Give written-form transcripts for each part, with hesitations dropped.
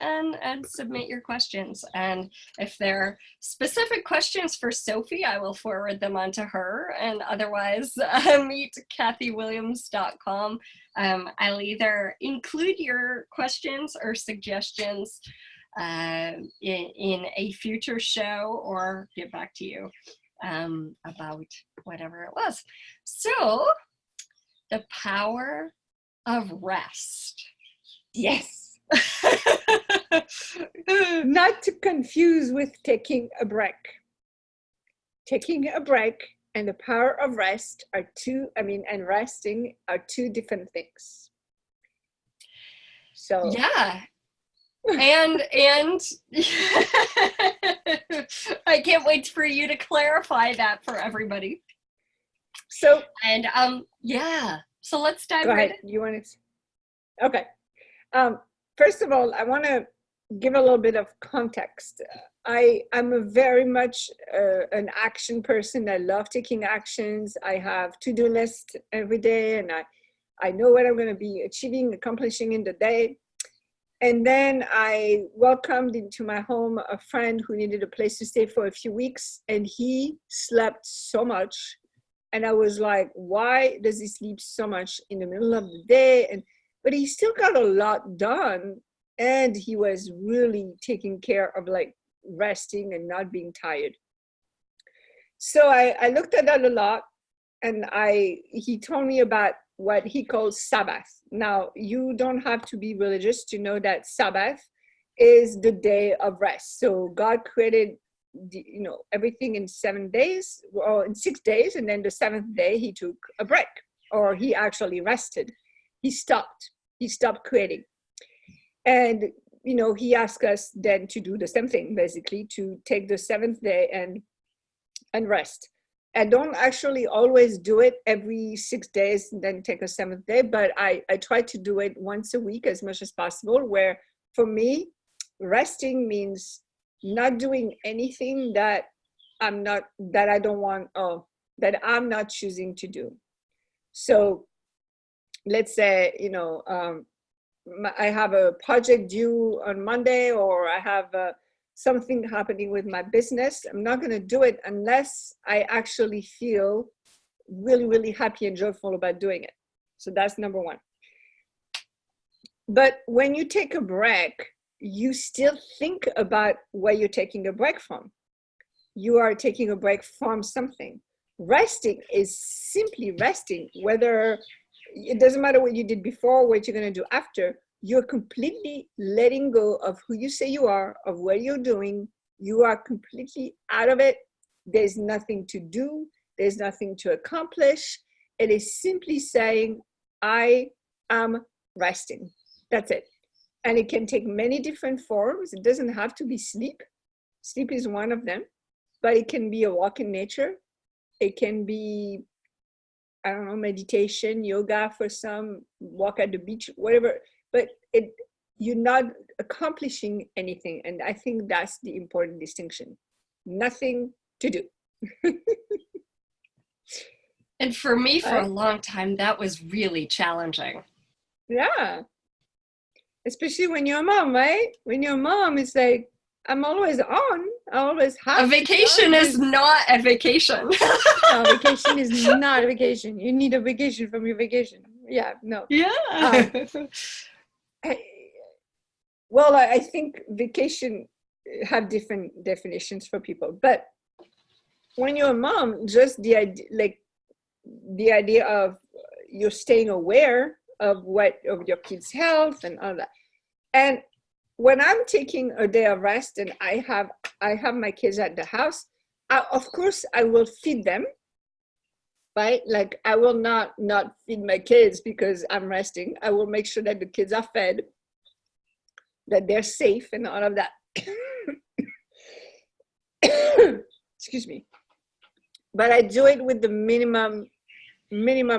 and submit your questions. And if there are specific questions for Sophie, I will forward them on to her. And otherwise, meet kathywilliams.com. I'll either include your questions or suggestions in a future show or get back to you about whatever it was. So, the power of rest. Yes. Not to confuse with taking a break. Taking a break and the power of rest are and resting are two different things. So yeah. And I can't wait for you to clarify that for everybody. So and yeah. So let's dive go right ahead. You want to? Okay. First of all, I want to give a little bit of context. I'm a very much an action person. I love taking actions. I have to-do lists every day, and I know what I'm going to be accomplishing in the day. And then I welcomed into my home a friend who needed a place to stay for a few weeks, and he slept so much. And I was like, why does he sleep so much in the middle of the day? But he still got a lot done, and he was really taking care of like resting and not being tired. So I looked at that a lot, and he told me about what he calls Sabbath. Now, you don't have to be religious to know that Sabbath is the day of rest. So God created everything in 7 days, or in 6 days, and then the seventh day he took a break, or he actually rested. He stopped creating. And he asked us then to do the same thing, basically, to take the seventh day and rest. I don't actually always do it every 6 days and then take a seventh day, but I try to do it once a week as much as possible, where for me, resting means not doing anything that I'm not choosing to do. So let's say, I have a project due on Monday, or I have something happening with my business. I'm not going to do it unless I actually feel really, really happy and joyful about doing it. So that's number one. But when you take a break, you still think about where you're taking a break from. You are taking a break from something. Resting is simply resting, whether it doesn't matter what you did before, what you're going to do after. You're completely letting go of who you say you are, of what you're doing. You are completely out of it. There's nothing to do. There's nothing to accomplish. It is simply saying, I am resting. That's it. And it can take many different forms. It doesn't have to be sleep. Sleep is one of them, but it can be a walk in nature. It can be, I don't know, meditation, yoga for some, walk at the beach, whatever. But you're not accomplishing anything. And I think that's the important distinction. Nothing to do. And for me, for a long time, that was really challenging. Yeah. Especially when you're a mom, right? When you're a mom, it's like, I'm always on. I always have a vacation is not a vacation. No, vacation is not a vacation. You need a vacation from your vacation. Yeah, no. Yeah. I think vacation have different definitions for people. But when you're a mom, just the idea of you're staying aware of your kids' health and all that. And when I'm taking a day of rest and I have my kids at the house, of course I will feed them, right? Like I will not feed my kids because I'm resting. I will make sure that the kids are fed, that they're safe and all of that. Excuse me. But I do it with the minimum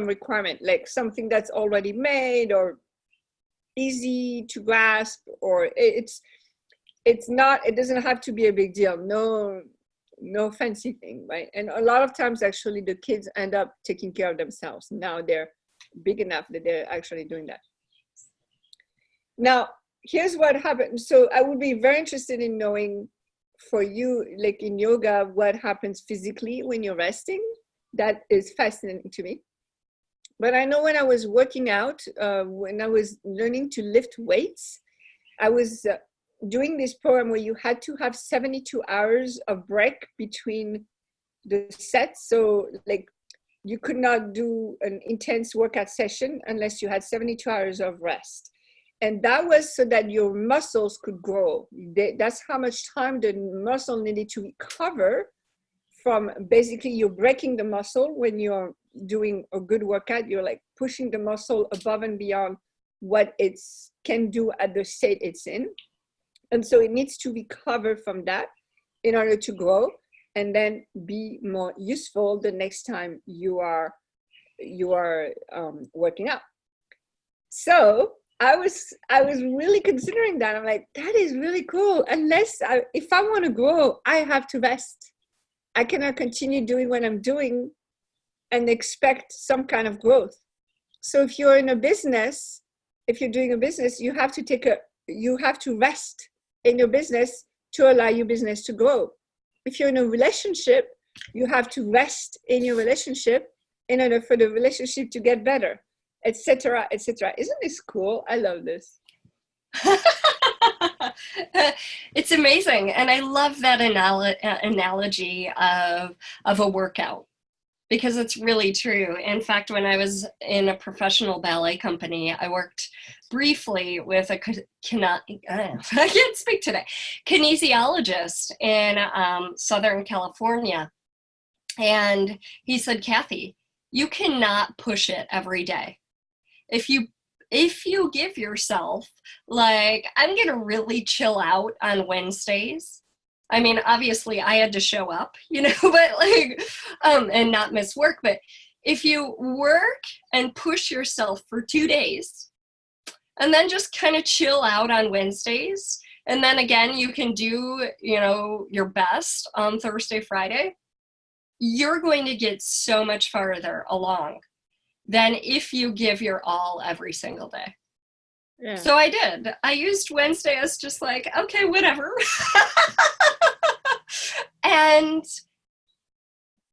requirement, like something that's already made or easy to grasp, or it doesn't have to be a big deal. No fancy thing, right? And a lot of times actually the kids end up taking care of themselves. Now they're big enough that they're actually doing that. Now, here's what happened. So I would be very interested in knowing for you, like in yoga, what happens physically when you're resting. That is fascinating to me. But I know when I was working out, when I was learning to lift weights, I was doing this program where you had to have 72 hours of break between the sets. So like you could not do an intense workout session unless you had 72 hours of rest. And that was so that your muscles could grow. That's how much time the muscle needed to recover from. Basically, you're breaking the muscle when you're doing a good workout. You're like pushing the muscle above and beyond what it can do at the state it's in. And so it needs to recover from that in order to grow and then be more useful the next time you are working out. So I was really considering that. I'm like, that is really cool. If I want to grow, I have to rest. I cannot continue doing what I'm doing and expect some kind of growth. So if you're in a business, if you're doing a business, you have to rest in your business to allow your business to grow. If you're in a relationship, you have to rest in your relationship in order for the relationship to get better, etc., etc. Isn't this cool? I love this. It's amazing. And I love that analogy of a workout, because it's really true. In fact, when I was in a professional ballet company, I worked briefly with I can't speak today, kinesiologist in Southern California. And he said, Kathy, you cannot push it every day. If you give yourself, like, I'm going to really chill out on Wednesdays. I mean, obviously I had to show up, but like, and not miss work. But if you work and push yourself for 2 days and then just kind of chill out on Wednesdays, and then again, you can do, your best on Thursday, Friday, you're going to get so much farther along than if you give your all every single day. Yeah. So I did. I used Wednesday as just like, okay, whatever. And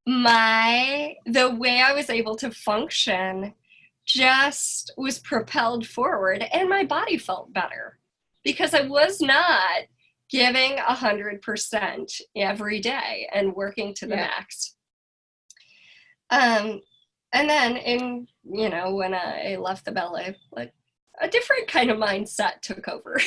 the way I was able to function just was propelled forward, and my body felt better because I was not giving 100% every day and working to the max. And then when I left the ballet, like, a different kind of mindset took over.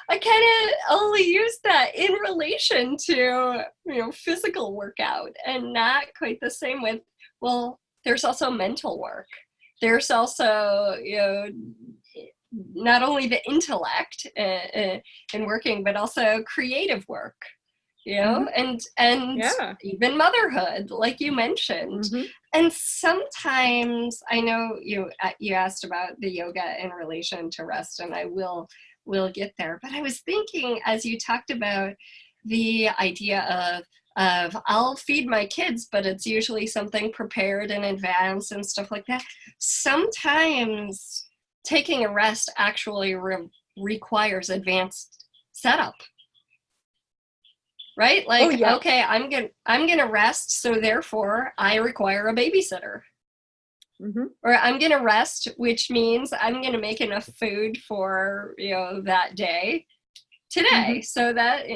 I kind of only use that in relation to, physical workout, and not quite the same with, well, there's also mental work. There's also, not only the intellect in working, but also creative work. And even motherhood, like you mentioned. Mm-hmm. And sometimes, I know you asked about the yoga in relation to rest, and I will get there. But I was thinking, as you talked about the idea of I'll feed my kids, but it's usually something prepared in advance and stuff like that. Sometimes taking a rest actually requires advanced setup. Right? Like, okay, I'm gonna rest, so therefore I require a babysitter. Mm-hmm. Or I'm gonna rest, which means I'm gonna make enough food for that day today, mm-hmm. so that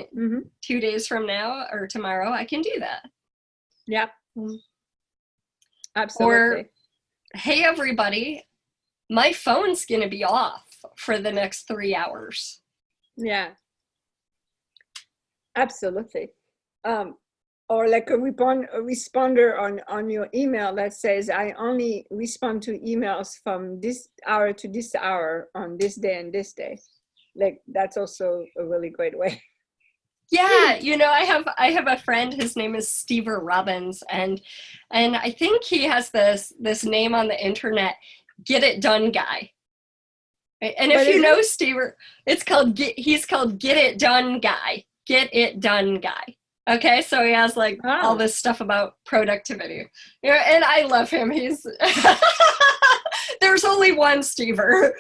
2 days from now or tomorrow I can do that. Yep. Mm-hmm. Absolutely. Or, hey everybody, my phone's gonna be off for the next 3 hours. Yeah. Absolutely. Or like a responder on your email that says, I only respond to emails from this hour to this hour on this day and this day. Like, that's also a really great way. Yeah, I have a friend, his name is Steve Robbins, and I think he has this name on the internet, Get It Done Guy. And if you know Steve, he's called Get It Done Guy. Get It Done Guy. Okay, so he has all this stuff about productivity. And I love him. He's There's only one Stever.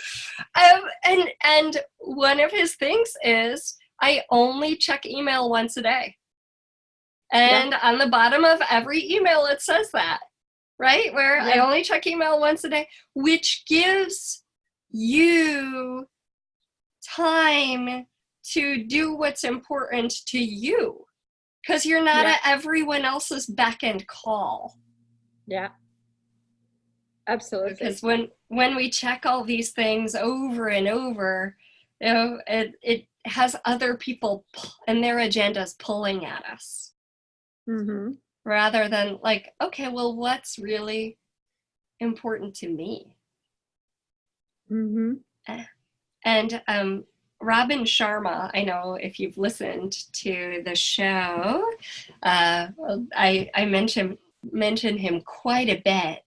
And one of his things is I only check email once a day. And on the bottom of every email, it says that, right? Where I only check email once a day, which gives you time to do what's important to you, because you're not at everyone else's beck and call. Yeah, absolutely. Because when we check all these things over and over, you know, it has other people and their agendas pulling at us. Mm-hmm. Rather than like, okay, well, what's really important to me? Mm-hmm. And Robin Sharma, I know if you've listened to the show, I mention him quite a bit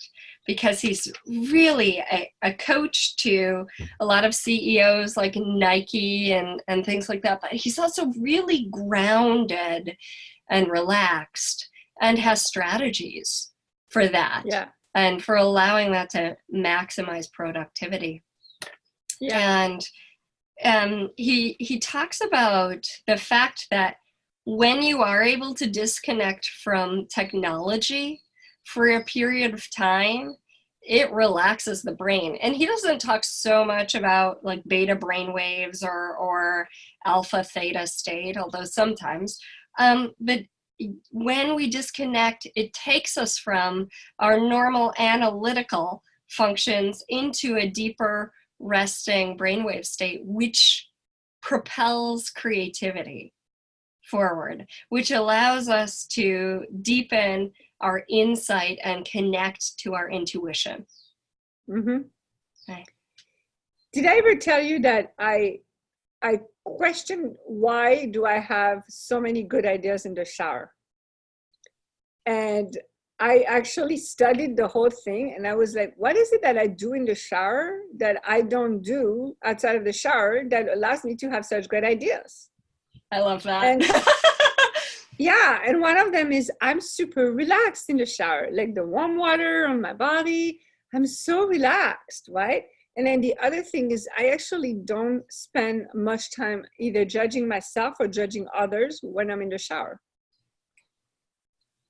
because he's really a coach to a lot of CEOs like Nike and things like that. But he's also really grounded and relaxed and has strategies for that. Yeah. And for allowing that to maximize productivity. Yeah. And he talks about the fact that when you are able to disconnect from technology for a period of time, it relaxes the brain. And he doesn't talk so much about like beta brain waves or alpha theta state, although sometimes. But when we disconnect, it takes us from our normal analytical functions into a deeper resting brainwave state, which propels creativity forward, which allows us to deepen our insight and connect to our intuition. Mm-hmm. Okay. Did I ever tell you that I question why do I have so many good ideas in the shower? And I actually studied the whole thing, and I was like, what is it that I do in the shower that I don't do outside of the shower that allows me to have such great ideas? I love that. And yeah, and one of them is I'm super relaxed in the shower, like the warm water on my body. I'm so relaxed, right? And then the other thing is I actually don't spend much time either judging myself or judging others when I'm in the shower.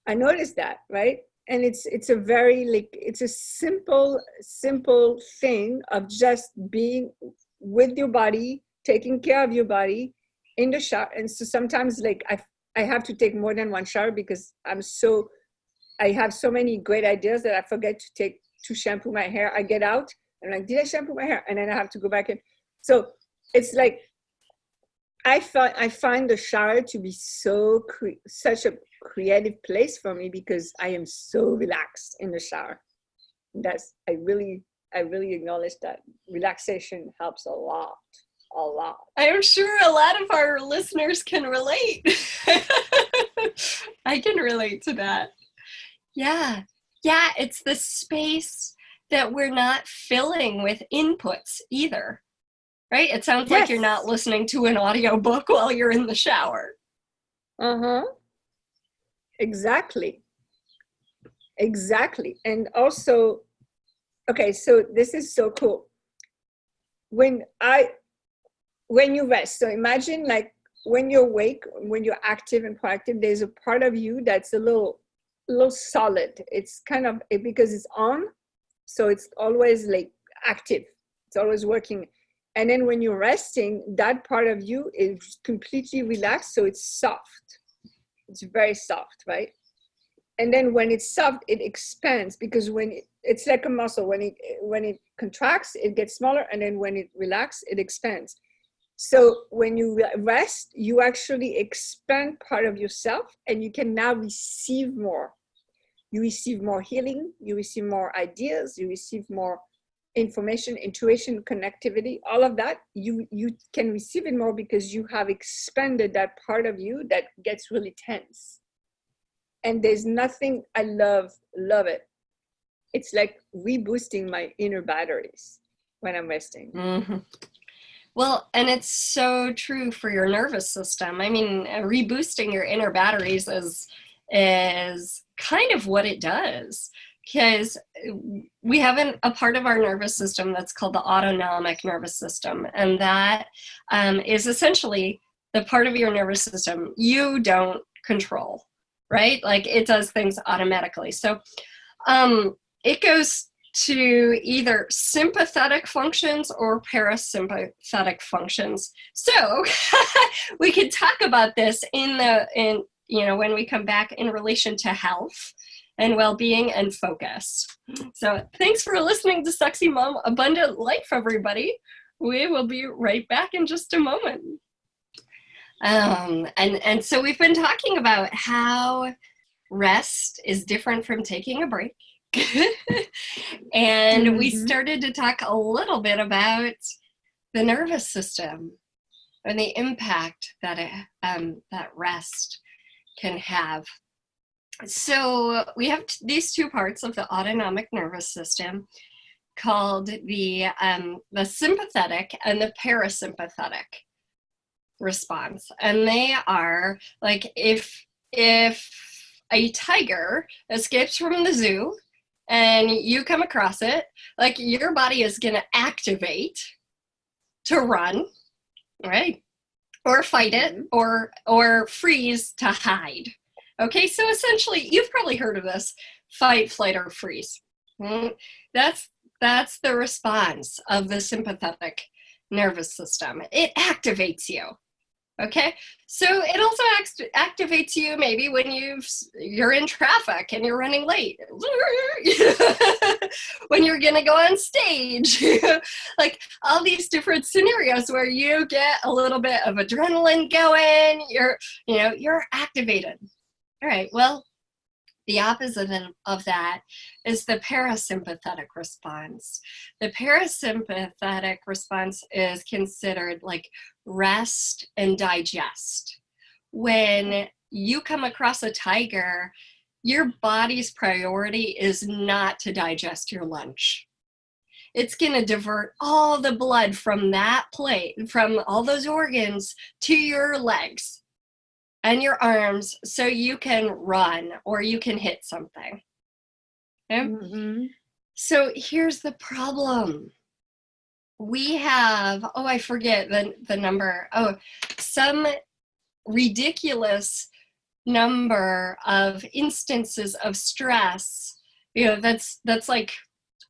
I noticed that, right? And it's a very, like, it's a simple thing of just being with your body, taking care of your body in the shower. And so sometimes like I have to take more than one shower because I have so many great ideas that I forget to shampoo my hair. I get out and I'm like, did I shampoo my hair? And then I have to go back in. So it's like, I find the shower to be such a creative place for me because I am so relaxed in the shower. I really acknowledge that relaxation helps a lot. I'm sure a lot of our listeners can relate. I can relate to that. Yeah, it's the space that we're not filling with inputs either. Right? It sounds like you're not listening to an audiobook while you're in the shower. Uh-huh. Exactly. And also, okay, so this is so cool. When you rest, so imagine like when you're awake, when you're active and proactive, there's a part of you that's a little solid. It's kind of, because it's on, so it's always like active. It's always working. And then when you're resting, that part of you is completely relaxed, so it's soft. It's very soft, right? And then when it's soft, it expands because it's like a muscle. When it contracts, it gets smaller, and then when it relaxes, it expands. So when you rest, you actually expand part of yourself, and you can now receive more. You receive more healing. You receive more ideas. You receive more information, intuition, connectivity, all of that. You can receive it more because you have expanded that part of you that gets really tense. And there's nothing, I love it. It's like reboosting my inner batteries when I'm resting. Mm-hmm. Well, and it's so true for your nervous system. I mean, reboosting your inner batteries is kind of what it does. because we have a part of our nervous system that's called the autonomic nervous system. And that is essentially the part of your nervous system you don't control, right? Like it does things automatically. So it goes to either sympathetic functions or parasympathetic functions. So we could talk about this in when we come back in relation to health and well-being and focus. So thanks for listening to Sexy Mom Abundant Life, everybody. We will be right back in just a moment. And so we've been talking about how rest is different from taking a break. And we started to talk a little bit about the nervous system and the impact that that rest can have. So we have these two parts of the autonomic nervous system called the sympathetic and the parasympathetic response. And they are like if a tiger escapes from the zoo and you come across it, like your body is going to activate to run, right? Or fight it, or freeze to hide. Okay, so essentially, you've probably heard of this: fight, flight, or freeze. That's the response of the sympathetic nervous system. It activates you. Okay, so it also activates you maybe when you're in traffic and you're running late, when you're gonna go on stage, like all these different scenarios where you get a little bit of adrenaline going. You're activated. All right. Well, the opposite of that is the parasympathetic response. The parasympathetic response is considered like rest and digest. When you come across a tiger, your body's priority is not to digest your lunch. It's going to divert all the blood from that plate, from all those organs, to your legs and your arms so you can run or you can hit something. Okay? So here's the problem. We have, I forget the number. Some ridiculous number of instances of stress. That's like,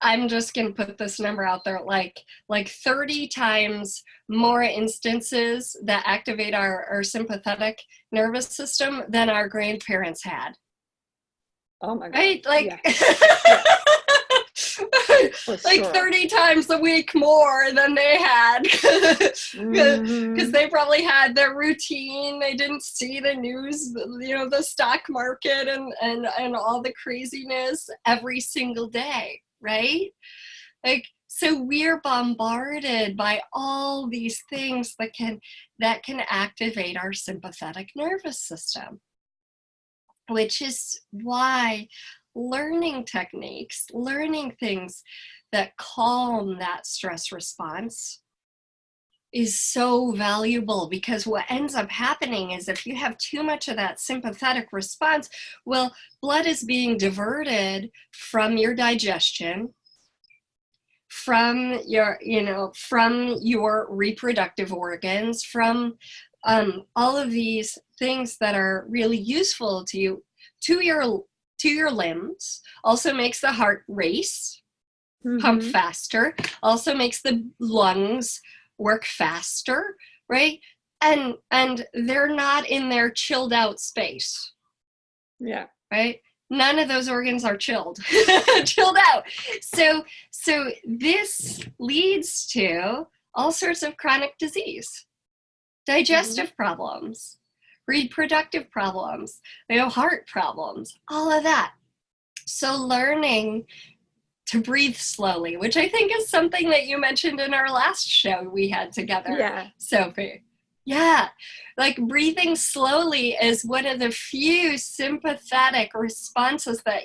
I'm just going to put this number out there, like 30 times more instances that activate our sympathetic nervous system than our grandparents had. Oh my God. Right? Like, yeah. like sure. 30 times a week more than they had. Because they probably had their routine. They didn't see the news, the stock market and all the craziness every single day. Right? Like, so we're bombarded by all these things that can activate our sympathetic nervous system, which is why learning techniques, learning things that calm that stress response is so valuable, because what ends up happening is if you have too much of that sympathetic response, well, blood is being diverted from your digestion, from your reproductive organs, from all of these things that are really useful to you, to your limbs. Also makes the heart race, pump faster, also makes the lungs work faster, right? And they're not in their chilled out space. Yeah. Right? None of those organs are chilled out. So this leads to all sorts of chronic disease, digestive problems, reproductive problems, heart problems, all of that. So learning to breathe slowly, which I think is something that you mentioned in our last show we had together, Sophie. Yeah, like breathing slowly is one of the few sympathetic responses that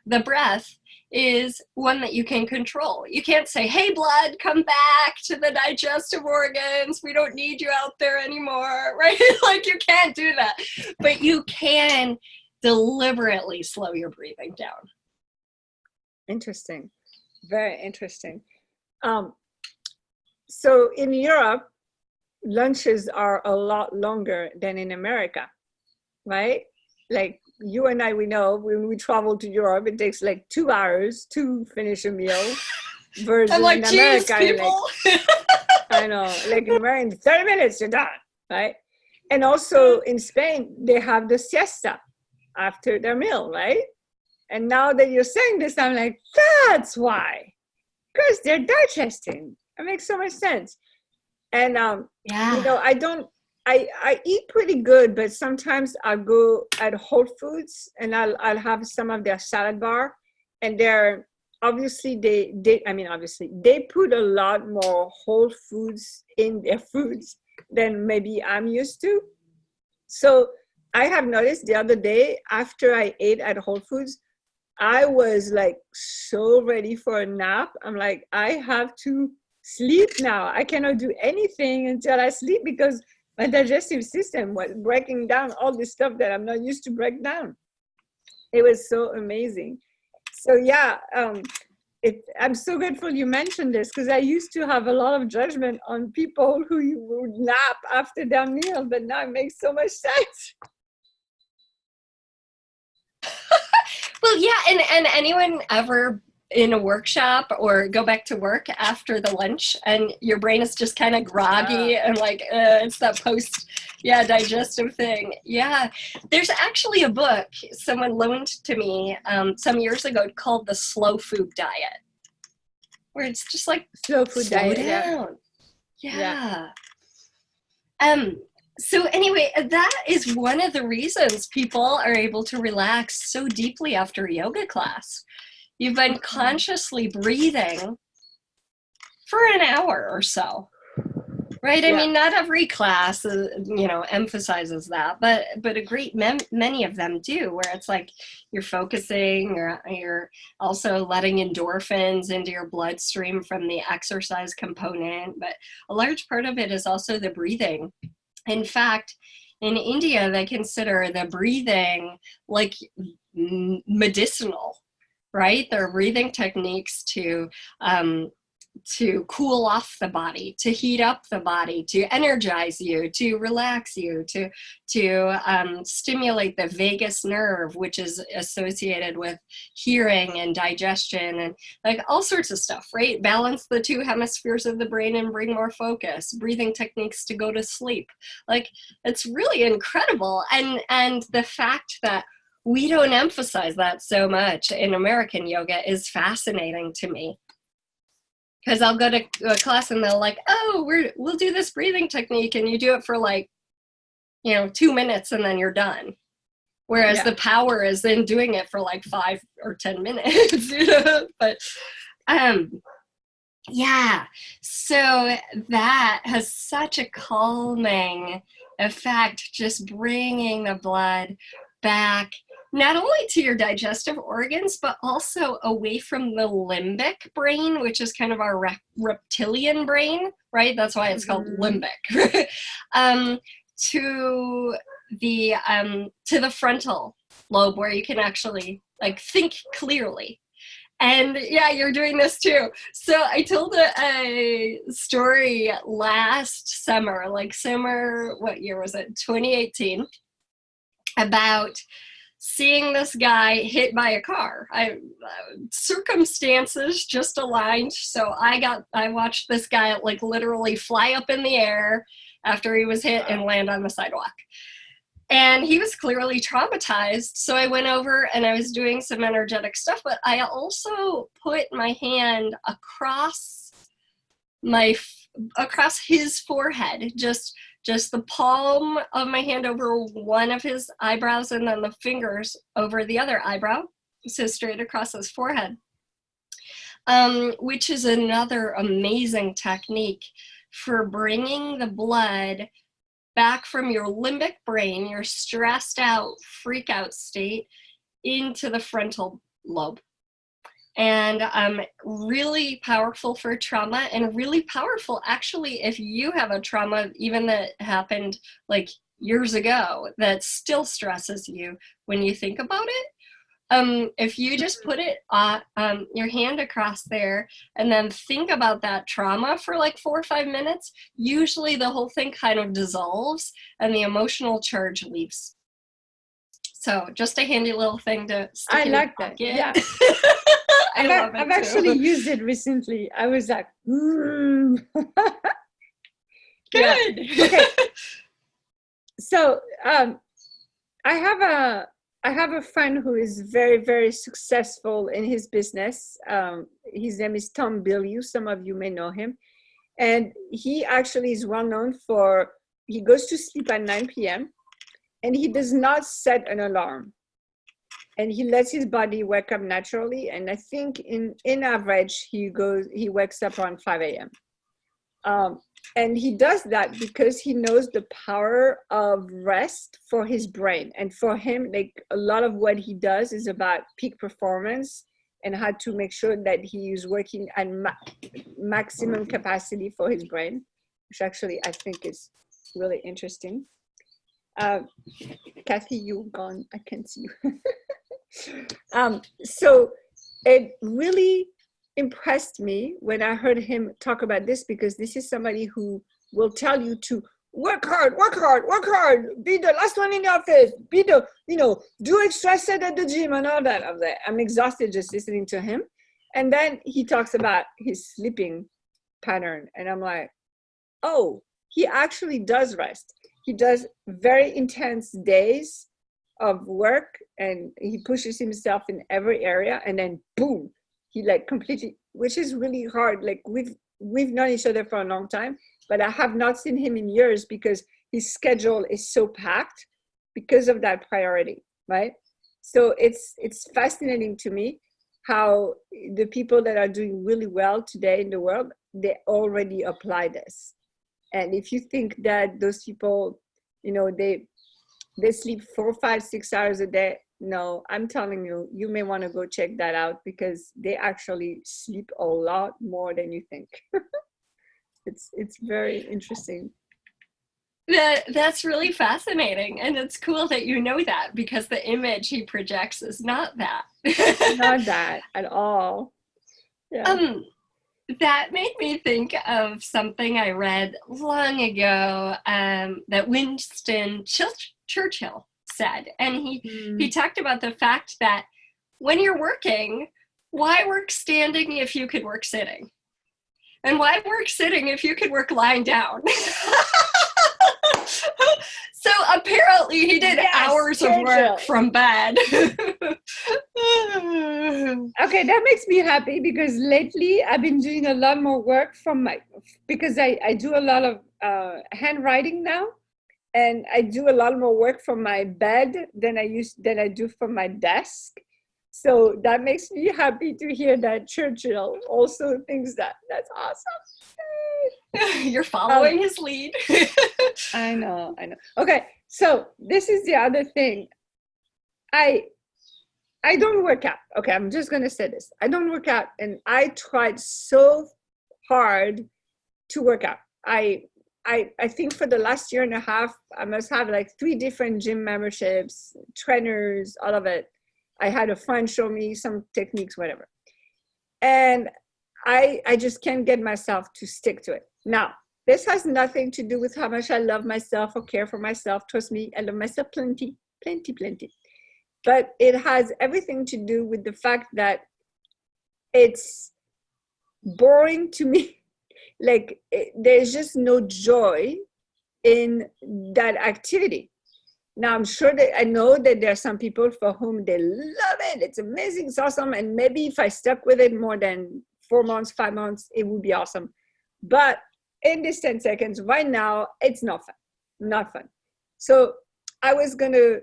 the breath is one that you can control. You can't say, hey, blood, come back to the digestive organs. We don't need you out there anymore, right? Like you can't do that, but you can deliberately slow your breathing down. Interesting. Very interesting. Um, so in Europe, lunches are a lot longer than in America, right? Like you and I, we know when we travel to Europe, it takes like 2 hours to finish a meal versus I'm like, in geez, America, people. I know, like in America, in 30 minutes, you're done, right? And also in Spain, they have the siesta after their meal, right? And now that you're saying this, I'm like, that's why. Because they're digesting. It makes so much sense. And you know, Yeah. I eat pretty good, but sometimes I'll go at Whole Foods and I'll have some of their salad bar, and they're obviously obviously they put a lot more whole foods in their foods than maybe I'm used to. So I have noticed the other day after I ate at Whole Foods, I was like so ready for a nap. I'm like, I have to sleep now. I cannot do anything until I sleep because my digestive system was breaking down all this stuff that I'm not used to break down. It was so amazing. So yeah, I'm so grateful you mentioned this because I used to have a lot of judgment on people who would nap after their meal, but now it makes so much sense. Well, yeah, and anyone ever in a workshop or go back to work after the lunch and your brain is just kind of groggy and like it's that digestive thing. Yeah, there's actually a book someone loaned to me some years ago called The Slow Food Diet, where it's just like Slow food slow diet, yeah. down. Yeah. Yeah. So anyway, that is one of the reasons people are able to relax so deeply after a yoga class. You've been consciously breathing for an hour or so, right? I Yeah. mean, not every class, emphasizes that, but a great many of them do, where it's like you're focusing, you're also letting endorphins into your bloodstream from the exercise component, but a large part of it is also the breathing. In fact, in India, they consider the breathing like medicinal, right? There are breathing techniques to cool off the body, to heat up the body, to energize you, to relax you, to stimulate the vagus nerve, which is associated with hearing and digestion and like all sorts of stuff, right? Balance the two hemispheres of the brain and bring more focus. Breathing techniques to go to sleep. Like it's really incredible. And the fact that we don't emphasize that so much in American yoga is fascinating to me. Because I'll go to a class and they'll like, oh, we'll do this breathing technique, and you do it for like, 2 minutes and then you're done. Whereas the power is in doing it for like 5 or 10 minutes, But yeah, so that has such a calming effect, just bringing the blood back not only to your digestive organs, but also away from the limbic brain, which is kind of our reptilian brain, right? That's why it's called limbic. To the frontal lobe, where you can actually like think clearly. And yeah, you're doing this too. So I told a story last summer, what year was it? 2018, about seeing this guy hit by a car. Circumstances just aligned. So I watched this guy like literally fly up in the air after he was hit and land on the sidewalk. And he was clearly traumatized. So I went over and I was doing some energetic stuff, but I also put my hand across his forehead, just the palm of my hand over one of his eyebrows and then the fingers over the other eyebrow, so straight across his forehead, which is another amazing technique for bringing the blood back from your limbic brain, your stressed out, freak out state, into the frontal lobe. And really powerful for trauma, and really powerful actually if you have a trauma even that happened like years ago that still stresses you when you think about it. If you just put it your hand across there and then think about that trauma for like 4 or 5 minutes, usually the whole thing kind of dissolves and the emotional charge leaves. So just a handy little thing to stick in your pocket. Yeah. I love it I've too. actually used it recently. I was like, Good. Okay. So I have a friend who is very, very successful in his business. His name is Tom Bilyeu. Some of you may know him. And he actually is well known for, he goes to sleep at 9 p.m. and he does not set an alarm. And he lets his body wake up naturally. And I think in average, he wakes up around 5 a.m. And he does that because he knows the power of rest for his brain. And for him, like a lot of what he does is about peak performance and how to make sure that he is working at maximum capacity for his brain, which actually I think is really interesting. Kathy, you're gone. I can't see you. So it really impressed me when I heard him talk about this, because this is somebody who will tell you to work hard, be the last one in the office, be the, do extra set at the gym and all that. I'm exhausted just listening to him. And then he talks about his sleeping pattern. And I'm like, oh, he actually does rest. He does very intense days of work and he pushes himself in every area. And then boom, he like completely, which is really hard. Like we've known each other for a long time, but I have not seen him in years because his schedule is so packed because of that priority, right? So it's fascinating to me how the people that are doing really well today in the world, they already apply this. And if you think that those people, they sleep 4, 5, 6 hours a day, no, I'm telling you, you may want to go check that out because they actually sleep a lot more than you think. It's very interesting. That's really fascinating, and it's cool that you know that because the image he projects is not that. Not that at all. Yeah. That made me think of something I read long ago that Winston Churchill said, and he talked about the fact that when you're working, why work standing if you could work sitting? And why work sitting if you could work lying down? So apparently he did hours of work from bed. Okay, that makes me happy because lately I've been doing a lot more work because I do a lot of handwriting now, and I do a lot more work from my bed than I do from my desk. So that makes me happy to hear that Churchill also thinks that. That's awesome. You're following his lead. I know. Okay, so this is the other thing. I don't work out. Okay, I'm just going to say this. I don't work out, and I tried so hard to work out. I think for the last year and a half, I must have like 3 different gym memberships, trainers, all of it. I had a friend show me some techniques, whatever. And I just can't get myself to stick to it. Now, this has nothing to do with how much I love myself or care for myself. Trust me, I love myself plenty. But it has everything to do with the fact that it's boring to me. Like there's just no joy in that activity. Now, I'm sure that I know that there are some people for whom they love it. It's amazing. It's awesome. And maybe if I stuck with it more than 4 months, 5 months, it would be awesome. But in this 10 seconds right now, it's not fun. So I was going to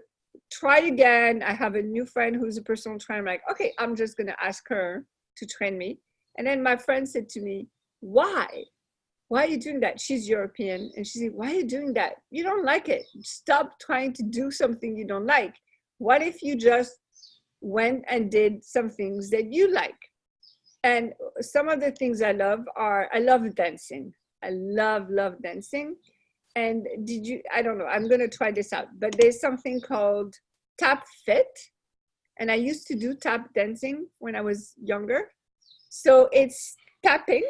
try again. I have a new friend who's a personal trainer. I'm like, okay, I'm just going to ask her to train me. And then my friend said to me, why are you doing that? She's European. And she said, why are you doing that? You don't like it. Stop trying to do something you don't like. What if you just went and did some things that you like? And some of the things I love dancing. I love dancing. And I don't know, I'm going to try this out. But there's something called Tap Fit. and I used to do tap dancing when I was younger. So it's tapping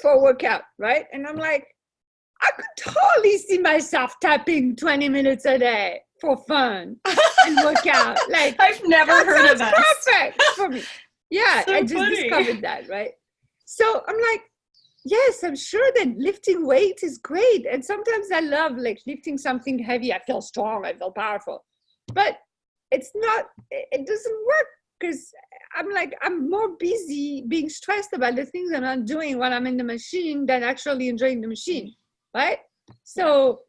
for workout, right? And I'm like, I could totally see myself tapping 20 minutes a day for fun and work out. Like, I've never heard of that. Perfect for me. Yeah, So I just funny. discovered that, right? So I'm like, yes, I'm sure that lifting weight is great. And sometimes I love like lifting something heavy. I feel strong, I feel powerful. But it's not, it doesn't work because I'm like, I'm more busy being stressed about the things I'm not doing while I'm in the machine than actually enjoying the machine, right? So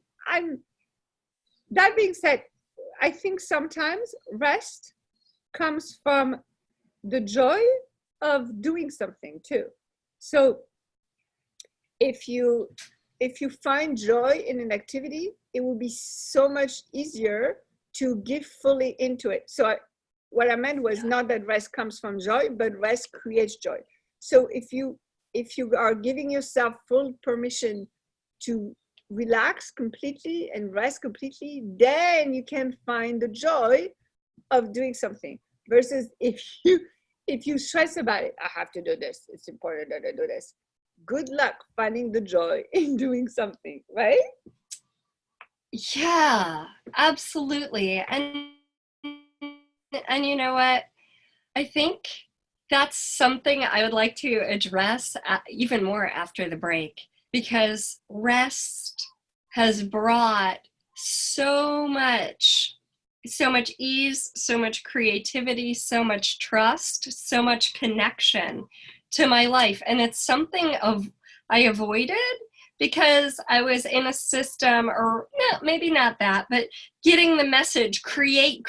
that being said, I think sometimes rest comes from the joy of doing something too. So if you find joy in an activity, it will be so much easier to give fully into it. So what I meant was not that rest comes from joy, but rest creates joy. So if you are giving yourself full permission to relax completely and rest completely, then you can find the joy of doing something. Versus if you stress about it, I have to do this, it's important that I do this. Good luck finding the joy in doing something, right? Yeah, absolutely. And you know what? I think that's something I would like to address even more after the break, because rest has brought so much ease, so much creativity, so much trust, so much connection to my life. And it's something I avoided because I was in a system, or no, maybe not that, but getting the message, create.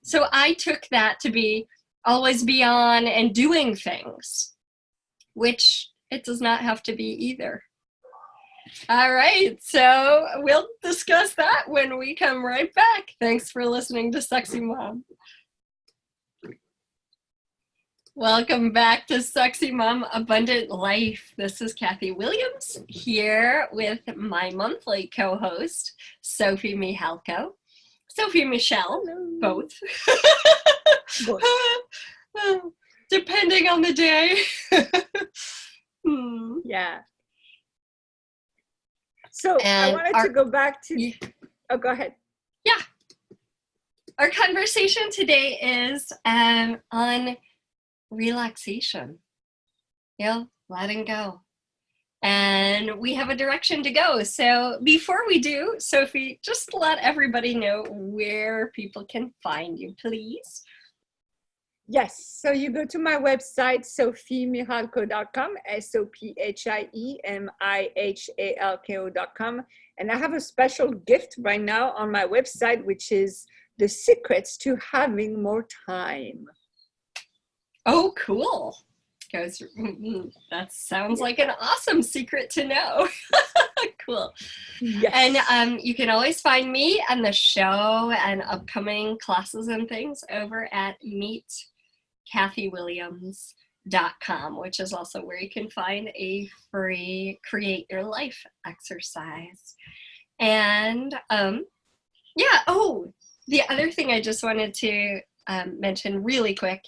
So I took that to be always be on and doing things, which it does not have to be either. All right, so we'll discuss that when we come right back. Thanks for listening to Sexy Mom. Welcome back to Sexy Mom Abundant Life. This is Kathy Williams here with my monthly co-host, Sophie Michele. Sophie Michele, Hello. both. Depending on the day. Yeah. So I wanted to go back to, go ahead. Yeah. Our conversation today is on relaxation, letting go. And we have a direction to go. So before we do, Sophie, just let everybody know where people can find you, please. Yes, so you go to my website, sophiemihalko.com, SOPHIEMIHALKO.com. And I have a special gift right now on my website, which is the secrets to having more time. Oh, cool. That sounds like an awesome secret to know. Cool. Yes. And you can always find me and the show and upcoming classes and things over at meetkathywilliams.com, which is also where you can find a free Create Your Life exercise. And the other thing I just wanted to mention really quick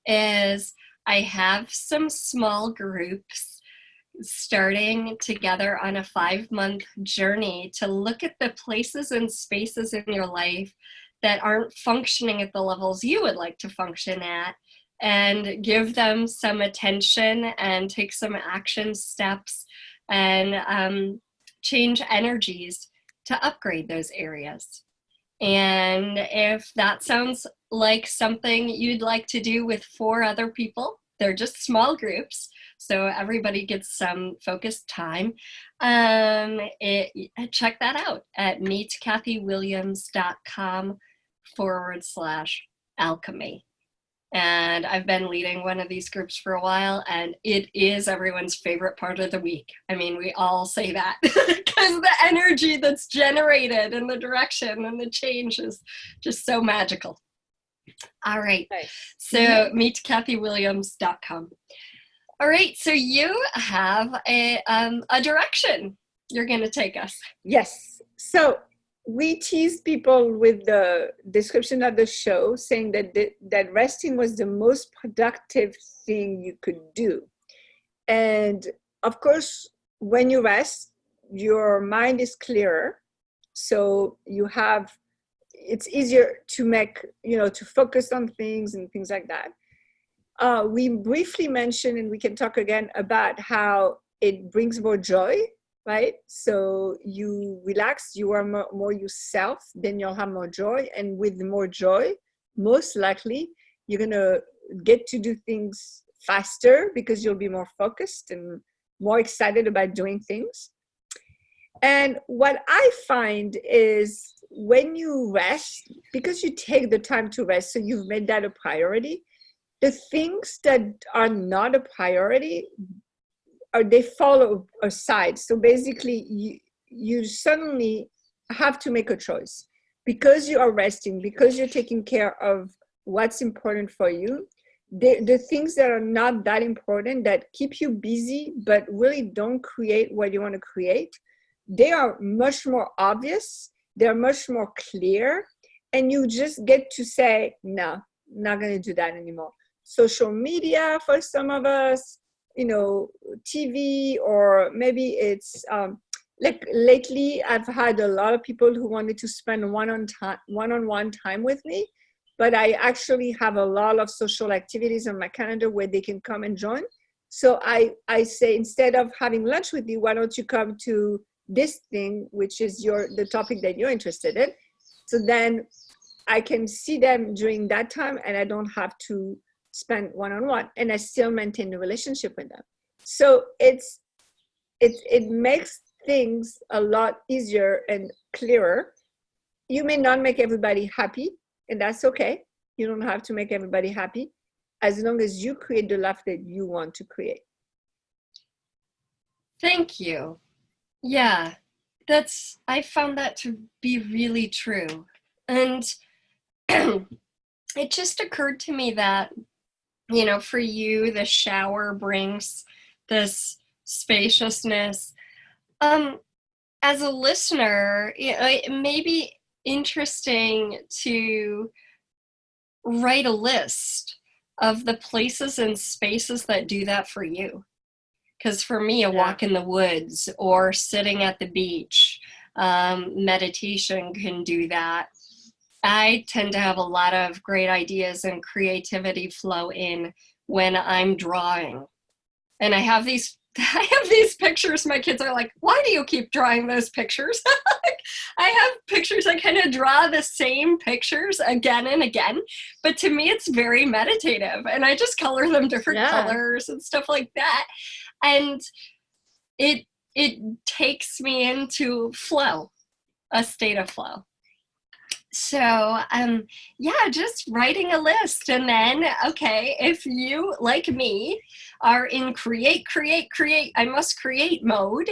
is I have some small groups starting together on a 5-month journey to look at the places and spaces in your life that aren't functioning at the levels you would like to function at, and give them some attention and take some action steps and change energies to upgrade those areas. And if that sounds like something you'd like to do with 4 other people, they're just small groups, so everybody gets some focused time. Check that out at meetkathywilliams.com/alchemy. And I've been leading one of these groups for a while, and it is everyone's favorite part of the week. I mean, we all say that because the energy that's generated and the direction and the change is just so magical. All right. Nice. So meetkathywilliams.com. All right. So you have a direction you're going to take us. Yes. So we teased people with the description of the show, saying that that resting was the most productive thing you could do. And of course, when you rest, your mind is clearer. So it's easier to make, to focus on things and things like that. We briefly mentioned, and we can talk again about how it brings more joy, right? So you relax, you are more yourself, then you'll have more joy. And with more joy, most likely, you're going to get to do things faster because you'll be more focused and more excited about doing things. And what I find is when you rest, because you take the time to rest, so you've made that a priority, the things that are not a priority, they fall aside. So basically, you suddenly have to make a choice. Because you are resting, because you're taking care of what's important for you, the things that are not that important, that keep you busy, but really don't create what you want to create, they are much more obvious, they're much more clear, and you just get to say, no, not going to do that anymore. Social media for some of us, TV, or maybe it's like lately I've had a lot of people who wanted to spend one-on-one time with me, but I actually have a lot of social activities on my calendar where they can come and join. So I say, instead of having lunch with you, why don't you come to this thing, which is the topic that you're interested in. So then I can see them during that time, and I don't have to spend one-on-one, and I still maintain the relationship with them. So it makes things a lot easier and clearer. You may not make everybody happy, and that's okay. You don't have to make everybody happy, as long as you create the life that you want to create. Thank you. Yeah, I found that to be really true. And it just occurred to me that, for you, the shower brings this spaciousness. As a listener, it may be interesting to write a list of the places and spaces that do that for you. Because for me, a walk in the woods or sitting at the beach, meditation can do that. I tend to have a lot of great ideas and creativity flow in when I'm drawing. And I have these pictures. My kids are like, why do you keep drawing those pictures? I have pictures. I kind of draw the same pictures again and again. But to me, it's very meditative. And I just color them different colors and stuff like that. And it takes me into flow, a state of flow. So, just writing a list. And then, okay, if you, like me, are in create, I must create mode,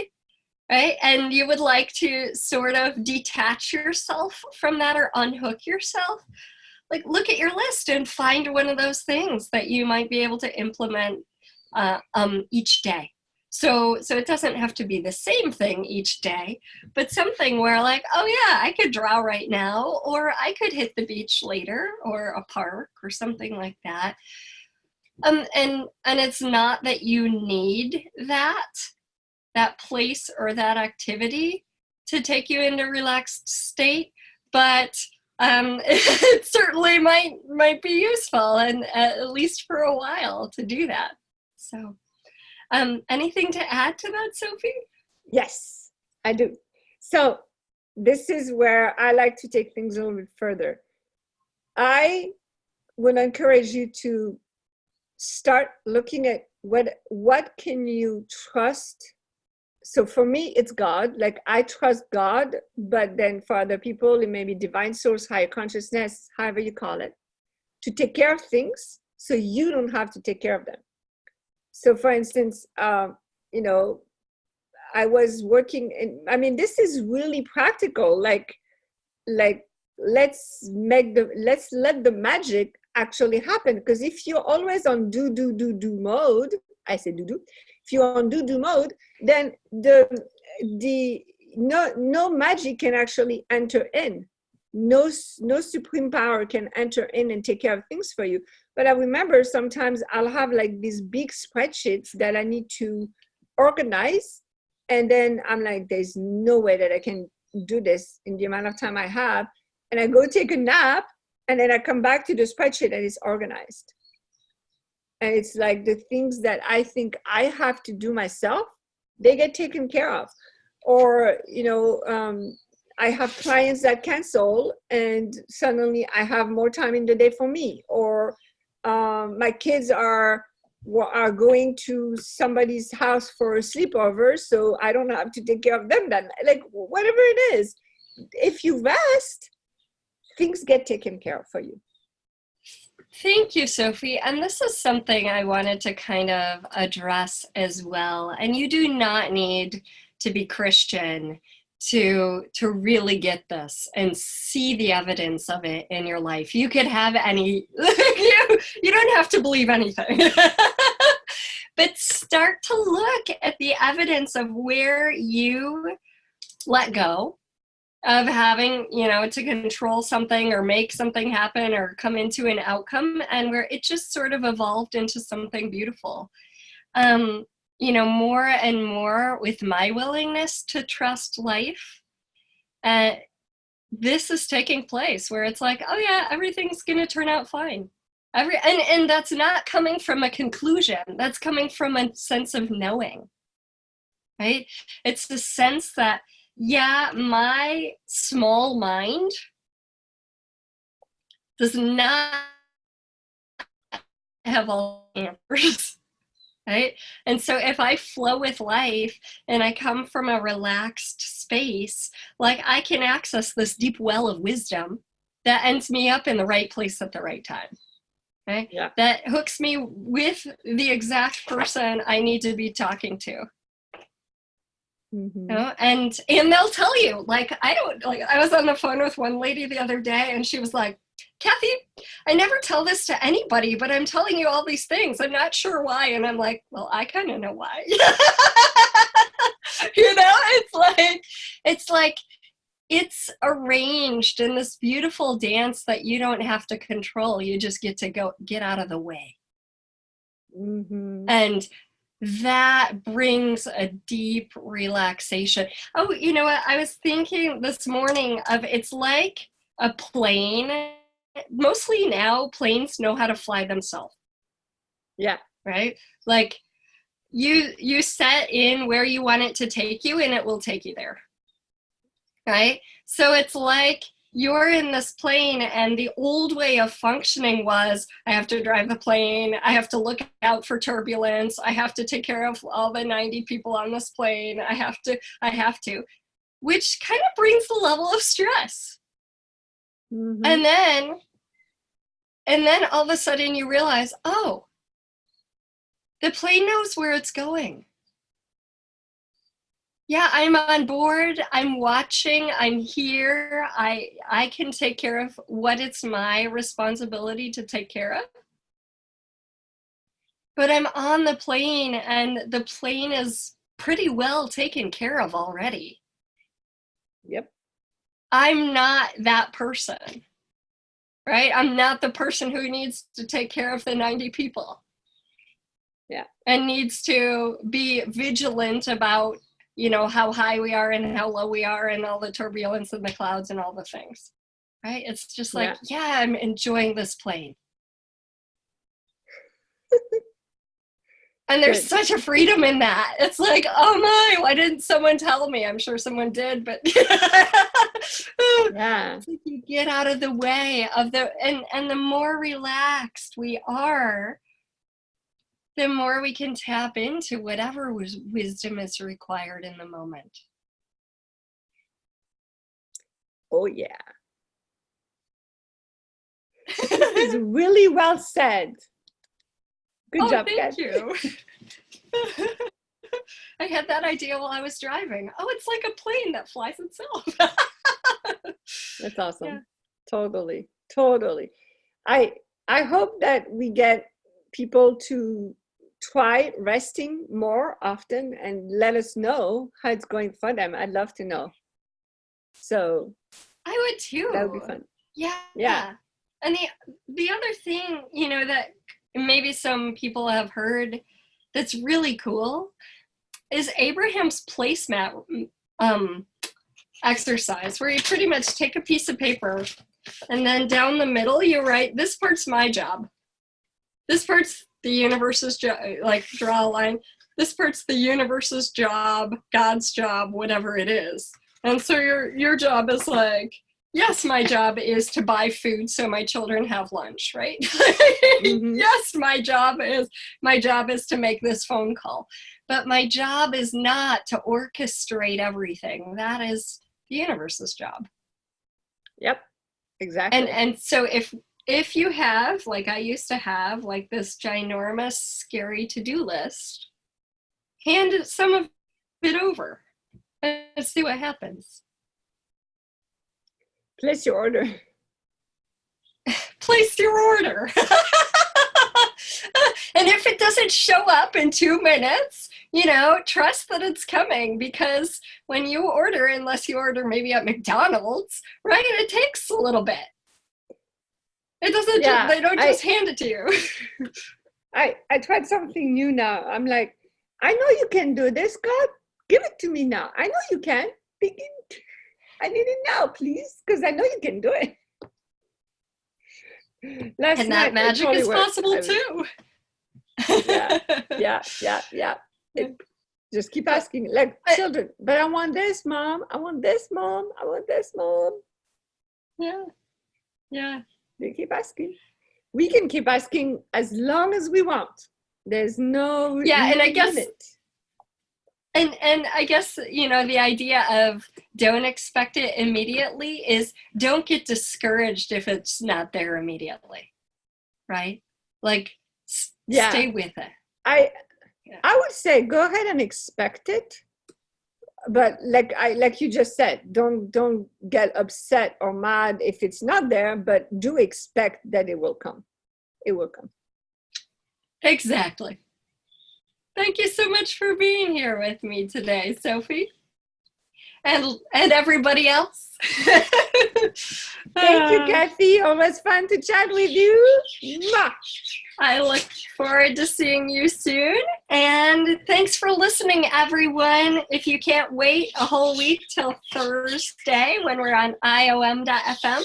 right? And you would like to sort of detach yourself from that or unhook yourself, like look at your list and find one of those things that you might be able to implement each day. So it doesn't have to be the same thing each day, but something where like, oh yeah, I could draw right now, or I could hit the beach later, or a park or something like that. And it's not that you need that place or that activity to take you into a relaxed state, but it certainly might be useful, and at least for a while, to do that. So anything to add to that, Sophie? Yes, I do. So this is where I like to take things a little bit further. I would encourage you to start looking at what can you trust. So for me, it's God. Like, I trust God, but then for other people, it may be divine source, higher consciousness, however you call it, to take care of things so you don't have to take care of them. So for instance, I was working this is really practical. Like let's let the magic actually happen. Because if you're always on do mode, I say do. If you're on do mode, then no magic can actually enter in. No supreme power can enter in and take care of things for you. But I remember sometimes I'll have like these big spreadsheets that I need to organize. And then I'm like, there's no way that I can do this in the amount of time I have. And I go take a nap, and then I come back to the spreadsheet and it's organized. And it's like the things that I think I have to do myself, they get taken care of. Or, I have clients that cancel and suddenly I have more time in the day for me. Or my kids are going to somebody's house for a sleepover, so I don't have to take care of them then. Like, whatever it is, if you rest, things get taken care of for you. Thank you, Sophie. And this is something I wanted to kind of address as well. And you do not need to be Christian to really get this and see the evidence of it in your life. You could have any, you don't have to believe anything. But start to look at the evidence of where you let go of having, to control something or make something happen or come into an outcome, and where it just sort of evolved into something beautiful. More and more with my willingness to trust life, this is taking place where it's like, oh yeah, everything's going to turn out fine. And that's not coming from a conclusion. That's coming from a sense of knowing, right? It's the sense that, yeah, my small mind does not have all answers, right? And so if I flow with life and I come from a relaxed space, like I can access this deep well of wisdom that ends me up in the right place at the right time, right? Yeah. That hooks me with the exact person I need to be talking to. Mm-hmm. And they'll tell you, I was on the phone with one lady the other day and she was like, Kathy, I never tell this to anybody, but I'm telling you all these things. I'm not sure why. And I'm like, well, I kind of know why. It's like it's arranged in this beautiful dance that you don't have to control. You just get to get out of the way. Mm-hmm. And that brings a deep relaxation. Oh, you know what? I was thinking this morning of, it's like a plane. Mostly now, planes know how to fly themselves. Yeah. Right? Like you set in where you want it to take you and it will take you there. Right? So it's like you're in this plane, and the old way of functioning was, I have to drive the plane, I have to look out for turbulence, I have to take care of all the 90 people on this plane, I have to, which kind of brings the level of stress. Mm-hmm. And then all of a sudden you realize, oh, the plane knows where it's going. Yeah, I'm on board, I'm watching, I'm here, I can take care of what it's my responsibility to take care of. But I'm on the plane, and the plane is pretty well taken care of already. Yep. I'm not that person, right? I'm not the person who needs to take care of the 90 people. Yeah. And needs to be vigilant about, how high we are and how low we are and all the turbulence in the clouds and all the things, right? It's just like, yeah I'm enjoying this plane. And there's such a freedom in that. It's like, oh my, why didn't someone tell me? I'm sure someone did, but yeah. It's like you get out of the way of and the more relaxed we are, the more we can tap into whatever wisdom is required in the moment. Oh, yeah. This is really well said. Good job, thank you. I had that idea while I was driving. Oh, it's like a plane that flies itself. That's awesome. Yeah. Totally. I hope that we get people to try resting more often and let us know how it's going for them. I'd love to know. So I would too. that would be fun. Yeah. And the other thing, that maybe some people have heard that's really cool is Abraham's placemat exercise, where you pretty much take a piece of paper and then down the middle you write, this part's my job. This part's the universe's job, like draw a line. This part's the universe's job, God's job, whatever it is. And so your job is like, yes, my job is to buy food so my children have lunch, right? Mm-hmm. Yes, my job is to make this phone call. But my job is not to orchestrate everything. That is the universe's job. Yep, exactly. And so if you have, like I used to have, like this ginormous, scary to-do list, hand some of it over and see what happens. Place your order. Place your order. And if it doesn't show up in 2 minutes, trust that it's coming, because when you order, unless you order maybe at McDonald's, right, it takes a little bit. It doesn't, they don't just hand it to you. I tried something new now. I'm like, I know you can do this, God. Give it to me now. I know you can. I need it now, please, because I know you can do it. And that magic is possible too. Yeah. Just keep asking, like children, but I want this, Mom. I want this, Mom. I want this, Mom. Yeah. They keep asking. We can keep asking as long as we want. There's no and I guess limit. And I guess, the idea of don't expect it immediately is don't get discouraged if it's not there immediately, right? Like, stay with it. I would say go ahead and expect it, but like you just said, don't get upset or mad if it's not there, but do expect that it will come. It will come. Exactly. Thank you so much for being here with me today, Sophie. And everybody else. Thank you, Kathy. Always fun to chat with you. Mwah. I look forward to seeing you soon. And thanks for listening, everyone. If you can't wait a whole week till Thursday when we're on IOM.fm,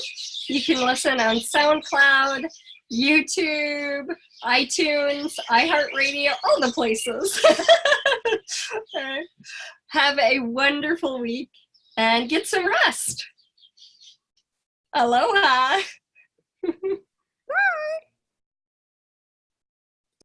you can listen on SoundCloud, YouTube, iTunes, iHeartRadio, all the places. Have a wonderful week and get some rest. Aloha. Bye.